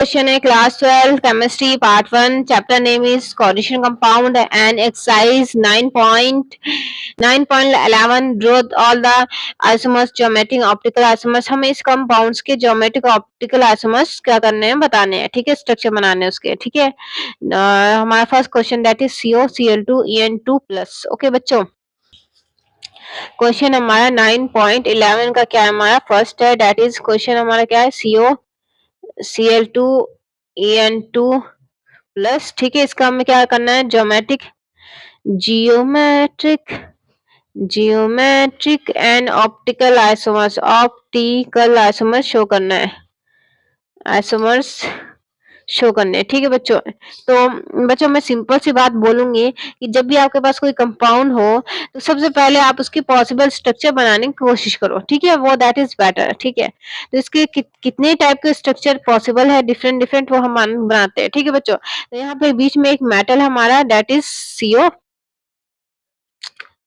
Question है class 12 chemistry part 1 chapter name is coordination compound and exercise 9.11 draw all the isomers geometric optical isomers. हमें इस compounds के geometric optical isomers क्या करने हैं बताने हैं, ठीक है, स्ट्रक्चर बनाने हैं उसके, ठीक है। हमारा first question that is COCl2 En2 plus. Okay बच्चों, क्वेश्चन हमारा 9.11 का क्या है, हमारा फर्स्ट है दैट इज क्वेश्चन हमारा क्या है COCl2 En2 प्लस, ठीक है। इसका हमें क्या करना है, geometric geometric and optical isomers show करना है, आइसोमर्स शो करने हैं, ठीक है बच्चों। तो बच्चों मैं सिंपल सी बात बोलूंगी कि जब भी आपके पास कोई कंपाउंड हो तो सबसे पहले आप उसकी पॉसिबल स्ट्रक्चर बनाने की कोशिश करो, ठीक है, वो दैट इज बेटर, ठीक है। तो इसके कितने टाइप के स्ट्रक्चर पॉसिबल है, डिफरेंट डिफरेंट, वो हम बनाते हैं, ठीक है बच्चों। तो यहाँ पे बीच में एक मेटल हमारा that is CO,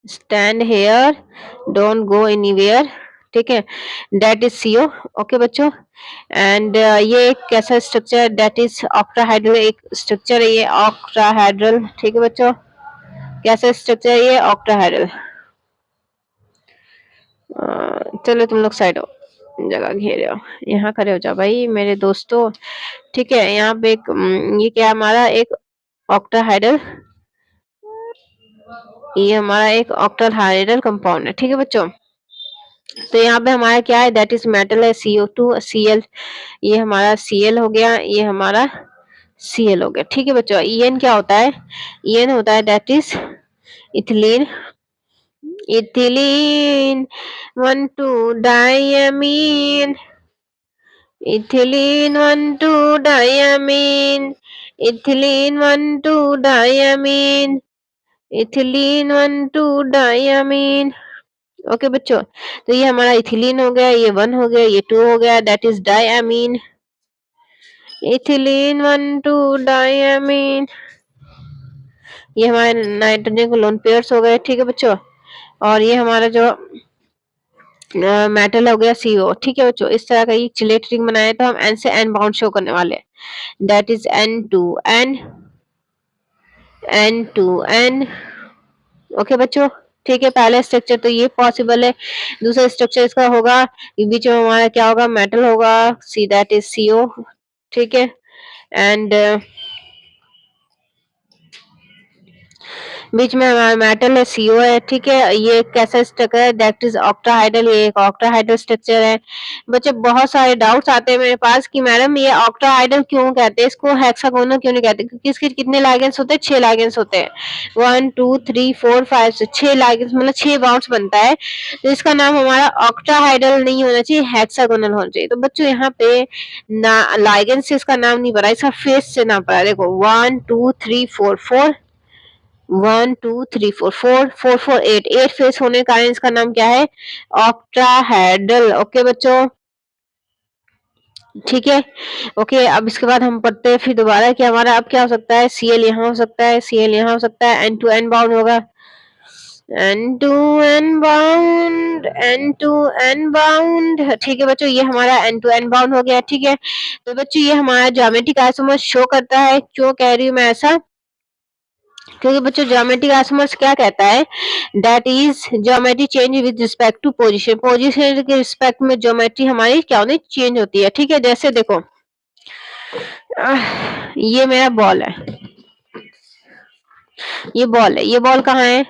stand hair, don't go anywhere, ठीक है, दैट इज CO। ओके बच्चों, एंड ये एक कैसा स्ट्रक्चर दैट इज ऑक्टाहाइड्रल, एक स्ट्रक्चर है ये ऑक्टाहाइड्रल, ठीक है बच्चों, कैसा स्ट्रक्चर है ये ऑक्टाहाइड्रल। चलो तुम लोग साइड हो, जगह घेरे हो, यहाँ खड़े हो जाओ भाई मेरे दोस्तों, ठीक है। यहाँ पे एक ये क्या हमारा एक ऑक्टाहाइड्रल, ये हमारा एक ऑक्टाहाइड्रल कंपाउंड है, ठीक है बच्चों। तो यहाँ पे हमारा क्या है दैट इज मेटल है CO2 Cl, ये हमारा Cl हो गया, ये हमारा Cl हो गया, ठीक है बच्चों। En क्या होता है, En होता है that is ethylene, ethylene 1,2-diamine, ethylene 1,2-diamine, ethylene 1,2-diamine, ethylene 1,2-diamine। Okay बच्चों, तो ये हमारा इथिलीन हो गया, ये 1 हो गया, ये 2 हो गया, that is diamine, ethylene 1,2-diamine। ये हमारे नाइट्रोजन के लोन पेयर्स हो गए, ठीक है बच्चों। और ये हमारा जो मेटल हो गया CO, ठीक है बच्चों। इस तरह का ये चिलेट रिंग बनाया तो हम N से N बाउंड शो करने वाले हैं, that is N2N, N2N। Okay बच्चों, ठीक है। पहला स्ट्रक्चर तो ये पॉसिबल है। दूसरा स्ट्रक्चर इसका होगा, बीच में हमारा क्या होगा, मेटल होगा, सी दैट इज CO, ठीक है। एंड बीच में हमारा मेटल है, CO है, ठीक है। ये कैसा स्ट्रक्चर है दैट इज ऑक्टाहाइड्रल, ये एक ऑक्टाहाइड्रल स्ट्रक्चर है। बच्चे बहुत सारे डाउट्स आते हैं मेरे पास कि मैडम ये ऑक्टाहाइड्रल क्यों कहते हैं, इसको हेक्सागोनल क्यों नहीं कहते, क्योंकि इसके कितने लाइगेंस होते हैं, 6 लाइगेंस होते हैं, 1 2 3 4 5 6 लाइगेंस, मतलब 6 बॉन्ड्स बनता है। तो इसका नाम हमारा ऑक्टाहाइड्रल नहीं होना चाहिए, हेक्सागोनल होना चाहिए। तो बच्चों यहाँ पे ना लाइगेंस से इसका नाम नहीं पड़ा, इसका फेस से नाम पड़ा। देखो 1 2 3 4 4 1 2 3 4 4 4 4 8 8 फेस होने के कारण इसका नाम क्या है, ऑक्टाहेड्रल। ओके बच्चों, ठीक है। ओके, अब इसके बाद हम पढ़ते हैं फिर दोबारा कि हमारा अब क्या हो सकता है, Cl यहाँ हो सकता है, Cl यहाँ हो सकता है, N2N बाउंड होगा, N2N बाउंड, N2N बाउंड, ठीक है बच्चों। ये हमारा N2N बाउंड हो गया, ठीक है। तो बच्चों ये हमारा ज्योमेट्रिक आइसोमर शो करता है। क्यों कह रही हूँ मैं ऐसा, क्योंकि बच्चों ज्योमेट्रिक आइसोमर्स क्या कहता है, that is geometry change with respect to position, position के रिस्पेक्ट में ज्योमेट्री हमारी क्या होती है, चेंज होती है, ठीक है। जैसे देखो ये मेरा बॉल है, ये बॉल है, ये बॉल कहाँ है,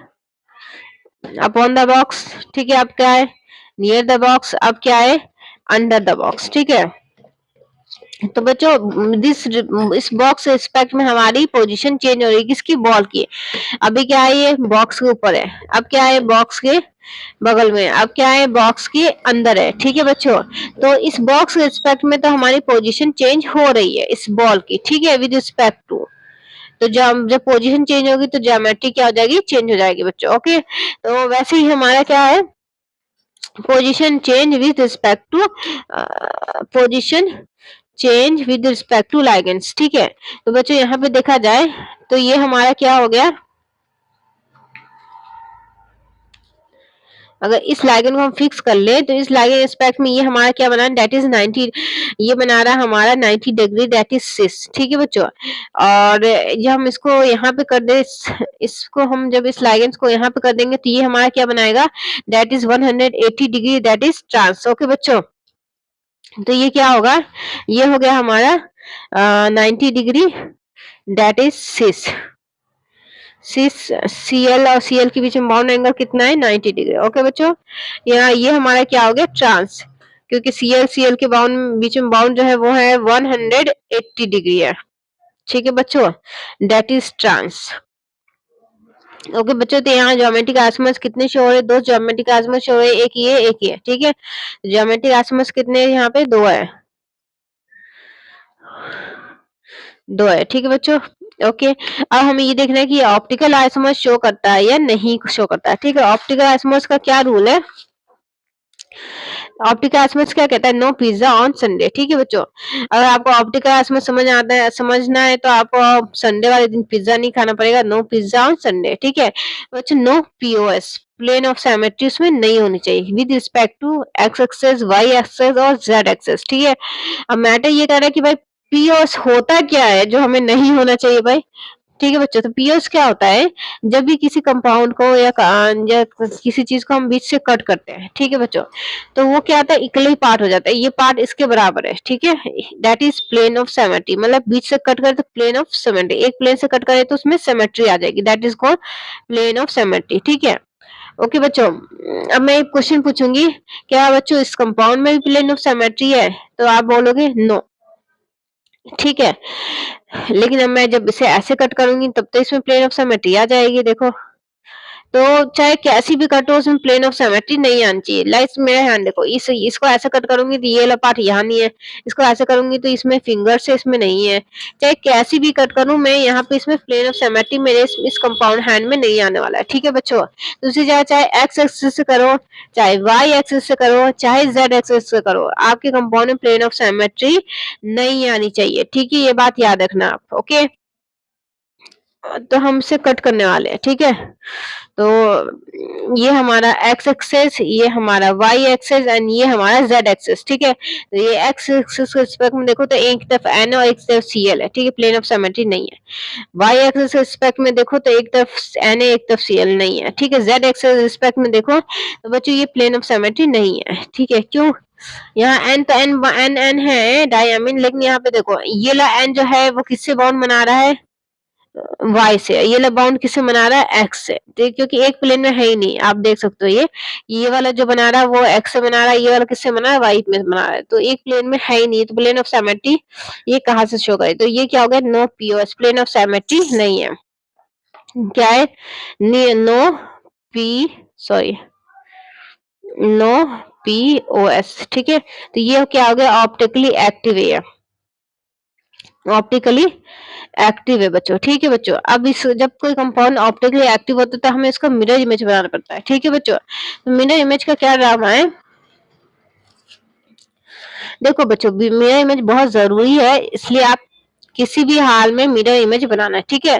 अपॉन द बॉक्स, ठीक है। अब क्या है, नियर द बॉक्स, अब क्या है, अंडर द बॉक्स, ठीक है। तो बच्चों इस बॉक्स रिस्पेक्ट में हमारी पोजीशन चेंज हो रही है, किसकी, बॉल की। अभी क्या है, ये बॉक्स के ऊपर है, अब क्या है, बॉक्स के बगल में, अब क्या है, बॉक्स के अंदर है, ठीक है बच्चों। तो इस बॉक्स के रिस्पेक्ट में तो हमारी पोजीशन चेंज हो रही है इस बॉल की, ठीक है, विद रिस्पेक्ट टू। तो जब पोजीशन चेंज होगी तो ज्योमेट्री क्या हो जाएगी, चेंज हो जाएगी बच्चों। ओके, तो वैसे ही हमारा क्या है, position change with respect to, position change with respect to ligands, ठीक है। तो बच्चों यहाँ पे देखा जाए तो ये हमारा क्या हो गया, अगर इस लाइगेंड को हम फिक्स कर ले तो इस लाइगेंड एस्पेक्ट में ये हमारा क्या बना है, दैट इज 90, ये बना रहा है हमारा 90 डिग्री, दैट इज सिस। ठीक है बच्चों, और जब हम इसको यहाँ पे कर दे, इसको हम जब इस लाइगेंड को यहाँ पे कर देंगे तो ये हमारा क्या बनाएगा, that is 180 degree, that is trans. Okay बच्चों, तो ये क्या होगा, ये हो गया हमारा 90 degree, that is cis. Cis CL और सीएल के बीच में बाउंड एंगल कितना है, 90 डिग्री। ओके बच्चों, यहाँ ये हमारा क्या हो गया, ट्रांस, क्योंकि सीएल सीएल के बाउंड बीच में बाउंड जो है वो है 180 डिग्री है। ठीक है बच्चों, दैट इज ट्रांस। ओके बच्चों, तो यहाँ ज्योमेट्रिक आइसोमर्स कितने शो हो रहे हैं, दो ज्योमेट्रिक आइसोमर्स शो हो रहे हैं, एक ये एक ये। ठीक है, ज्योमेट्रिक आइसोमर्स कितने यहाँ पे, दो है, दो है। ठीक है बच्चों, ओके। अब हमें ये देखना है कि ऑप्टिकल आइसोमर्स शो करता है या नहीं शो करता है। ठीक है, ऑप्टिकल आइसोमर्स का क्या रूल है, ऑप्टिकल आइसोमर्स क्या कहता है, नो पिज्जा ऑन संडे। ठीक है बच्चों, अगर आपको ऑप्टिकल आइसोमर्स समझना है तो आपको संडे वाले दिन पिज्जा नहीं खाना पड़ेगा, नो पिज्जा ऑन संडे। ठीक है बच्चों, no POS, plane of symmetry उसमें नहीं होनी चाहिए with respect to x axis, y axis और जेड एक्सेस। ठीक है, अब मैटर ये कह रहा है कि भाई पीओएस होता क्या है जो हमें नहीं होना चाहिए भाई। ठीक है बच्चों, तो पीओएस क्या होता है, जब भी किसी कंपाउंड को या किसी चीज को हम बीच से कट करते हैं, ठीक है बच्चों, तो वो क्या होता है, इक्वल ही पार्ट हो जाता है, ये पार्ट इसके बराबर है। ठीक है, that is plane of symmetry, मतलब बीच से कट करे तो प्लेन ऑफ सिमेट्री, एक प्लेन से कट करे तो उसमें सिमेट्री आ जाएगी, that is called plane of symmetry. ठीक है, ओके बच्चों, अब मैं एक क्वेश्चन पूछूंगी, क्या बच्चों इस कंपाउंड में भी प्लेन ऑफ सिमेट्री है, तो आप बोलोगे नो। ठीक है, लेकिन अब मैं जब इसे ऐसे कट करूंगी तब तो इसमें प्लेन ऑफ सिमेट्री आ जाएगी, देखो। तो चाहे कैसी भी कट हो उसमें प्लेन ऑफ सिमेट्री नहीं आनी चाहिए। लाइक मेरा हैंड देखो, इसको ऐसे कट करूंगी तो ये वाला पार्ट यहाँ नहीं है, इसको ऐसे करूंगी तो इसमें फिंगर से इसमें नहीं है, चाहे कैसी भी कट करूं मैं यहाँ पे इसमें प्लेन ऑफ सिमेट्री मेरे इस कंपाउंड हैंड में नहीं आने वाला है। ठीक है बच्चों, दूसरी जगह चाहे एक्स एक्सिस से करो, चाहे वाई एक्सिस से करो, चाहे जेड एक्सिस से करो, आपके कंपाउंड में प्लेन ऑफ सिमेट्री नहीं आनी चाहिए। ठीक है, ये बात याद रखना आप। ओके, तो हम इसे कट करने वाले हैं। ठीक है, तो ये हमारा एक्स एक्सेस, ये हमारा वाई एक्सेस एंड ये हमारा जेड एक्सेस। ठीक है, तो ये एक्स एक्सेस के रिस्पेक्ट में देखो तो एक तरफ एन और एक तरफ सीएल है। ठीक है, प्लेन ऑफ सिमेट्री नहीं है। वाई एक्सेस के रिस्पेक्ट में देखो तो एक तरफ एन है एक तरफ सीएल नहीं है। ठीक है, जेड एक्सेस के रिस्पेक्ट में देखो तो बच्चों ये प्लेन ऑफ सिमेट्री नहीं है। ठीक है, क्यों, यहाँ एन तो एन एन एन है डायमीन, लेकिन यहाँ पे देखो ये ला एन जो है वो किससे बाउंड बना रहा है, वाई से, ये वाला बाउंड किससे बना रहा है, एक्स से। तो क्योंकि एक प्लेन में है ही नहीं, आप देख सकते हो ये वाला जो बना रहा है वो एक्स से बना रहा है, ये वाला किससे बना रहा है, वाई में बना रहा है, तो एक प्लेन में है ही नहीं, तो प्लेन ऑफ सिमेट्री ये कहाँ से शो करे, तो ये क्या हो गया, no POS, plane of symmetry नहीं है। क्या है, no P sorry no POS. ठीक है, तो ये क्या हो गया, ऑप्टिकली एक्टिव है, ऑप्टिकली एक्टिव है बच्चों। ठीक है बच्चों, अब इस जब कोई कंपाउंड ऑप्टिकली एक्टिव होता है तो हमें इसका मिरर इमेज बनाना पड़ता है। ठीक है बच्चों, तो मिरर इमेज का क्या ड्रामा है, देखो बच्चों मिरर इमेज बहुत जरूरी है, इसलिए आप किसी भी हाल में मिरर इमेज बनाना है। ठीक है,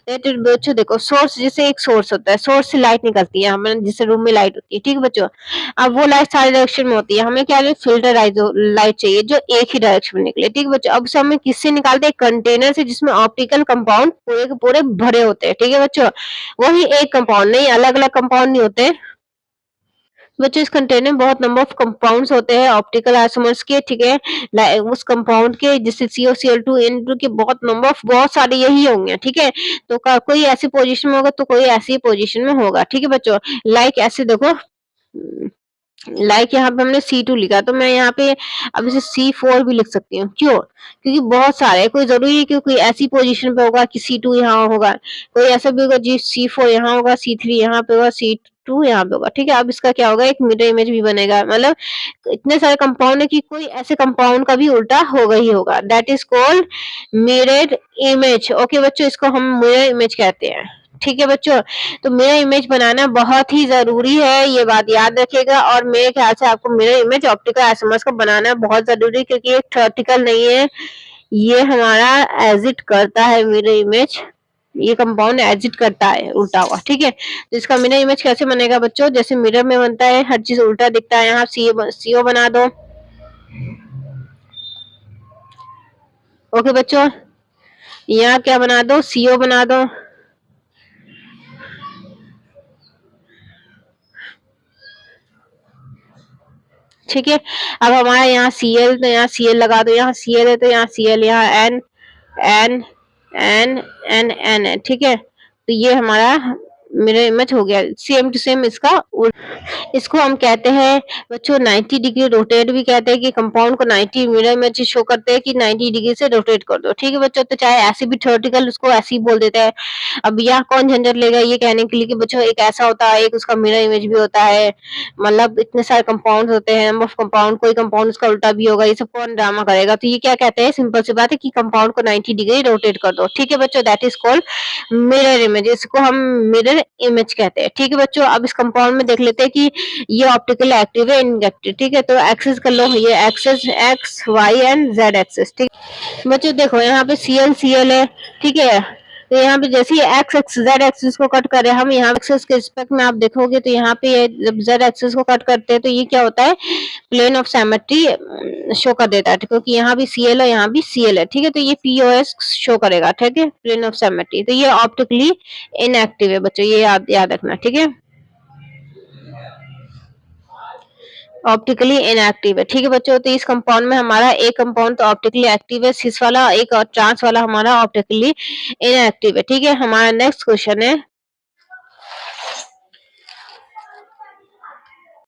तो बच्चों देखो सोर्स, जैसे एक सोर्स होता है, सोर्स से लाइट निकलती है, हमें जैसे रूम में लाइट होती है। ठीक है बच्चों, अब वो लाइट सारे डायरेक्शन में होती है, हमें क्या फिल्टर लाइट चाहिए जो एक ही डायरेक्शन में निकले। ठीक है बच्चों, अब से हमें किससे निकालते हैं, कंटेनर से जिसमें ऑप्टिकल कंपाउंड पूरे के पूरे भरे होते हैं। ठीक है बच्चों, वही एक कंपाउंड नहीं, अलग अलग कंपाउंड नहीं होते बच्चों, इस कंटेनर में बहुत नंबर ऑफ कंपाउंड्स होते हैं ऑप्टिकल आइसोमर्स के। ठीक है, उस कंपाउंड के जैसे COCl2 N2 के बहुत नंबर ऑफ बहुत सारे यही होंगे। ठीक है, तो कोई ऐसी पोजीशन में होगा तो कोई ऐसी पोजीशन में होगा। ठीक है बच्चों, लाइक ऐसे देखो, यहाँ पे हमने C2 लिखा, तो मैं यहाँ पे अब इसे C4 भी लिख सकती हूँ। क्यों, क्योंकि बहुत सारे, कोई जरूरी है कि कोई ऐसी पोजीशन पे होगा कि C2 यहाँ होगा, कोई ऐसा भी होगा जी C4 यहाँ होगा, C3 यहाँ पे होगा, C2 यहाँ पे होगा। ठीक है, अब इसका क्या होगा, एक मिरर इमेज भी बनेगा, मतलब इतने सारे कंपाउंड है कि कोई ऐसे कंपाउंड का भी उल्टा होगा ही होगा, that is called mirror image. Okay बच्चों, इसको हम मिरर इमेज कहते हैं। ठीक है बच्चों, तो मिरर इमेज बनाना बहुत ही जरूरी है, ये बात याद रखिएगा, और मेरे ख्याल से आपको मिरर इमेज ऑप्टिकल आइसोमर्स को बनाना बहुत जरूरी है, क्योंकि ये थ्योरेटिकल नहीं है, ये हमारा एजिट करता है मिरर इमेज। ये कंपाउंड एग्जिट करता है उल्टा हुआ, ठीक है। तो इसका मिरर इमेज कैसे बनेगा बच्चों, जैसे मिरर में बनता है हर चीज उल्टा दिखता है, यहाँ सीओ बना दो। ओके बच्चों, यहाँ क्या बना दो, सीओ बना दो। ठीक है, अब हमारे यहाँ सीएल, तो यहाँ सीएल लगा दो, यहाँ सीएल है तो यहाँ सीएल, यहाँ N N N N N है, ठीक है। तो ये हमारा मिरर इमेज हो गया, सेम टू सेम इसका। इसको हम कहते हैं बच्चों 90 डिग्री रोटेट भी कहते हैं, कि कंपाउंड को 90 मिरर इमेज शो करते हैं कि 90 डिग्री से रोटेट कर दो, ठीक है बच्चों। तो चाहे ऐसे भी थ्योरेटिकल उसको ऐसे ही बोल देते हैं। अब यहाँ कौन झंझट लेगा ये कहने के लिए कि बच्चों एक ऐसा होता है, एक उसका मिरर इमेज भी होता है, मतलब इतने सारे कंपाउंड होते हैं, नंबर ऑफ कंपाउंड, कोई कंपाउंड उसका उल्टा भी होगा, ये सब कौन ड्रामा करेगा। तो ये क्या कहते हैं, सिंपल सी बात है कि कंपाउंड को 90 डिग्री रोटेट कर दो, ठीक है बच्चों। That is called mirror image, इसको हम मिरर इमेज कहते हैं, ठीक है बच्चों। अब इस कंपाउंड में देख लेते हैं कि ये ऑप्टिकल एक्टिव है इनएक्टिव, ठीक है। तो एक्सेस कर लो, ये axis x y and z axis, ठीक बच्चों। देखो यहाँ पे सीएल है, ठीक है। तो यहाँ पे जैसे ही एक्स एक्स जेड एक्सिस को कट कर रहे हैं हम, यहाँ एक्सेस के रिस्पेक्ट में आप देखोगे तो यहाँ पे जब जेड एक्सिस को कट करते हैं तो ये क्या होता है, प्लेन ऑफ सिमेट्री शो कर देता है, क्योंकि यहाँ भी सीएल है, यहाँ भी सीएल है, ठीक है। तो ये पीओएस शो करेगा, ठीक है, प्लेन ऑफ सिमेट्री। तो ये ऑप्टिकली इनएक्टिव है बच्चों, ये याद रखना, ठीक है। ऑप्टिकली इनएक्टिव है, ठीक है बच्चों। तो इस कंपाउंड में हमारा एक कंपाउंड तो ऑप्टिकली एक्टिव है, सिस वाला, एक और ट्रांस वाला हमारा ऑप्टिकली इनएक्टिव है, ठीक है। हमारा नेक्स्ट क्वेश्चन है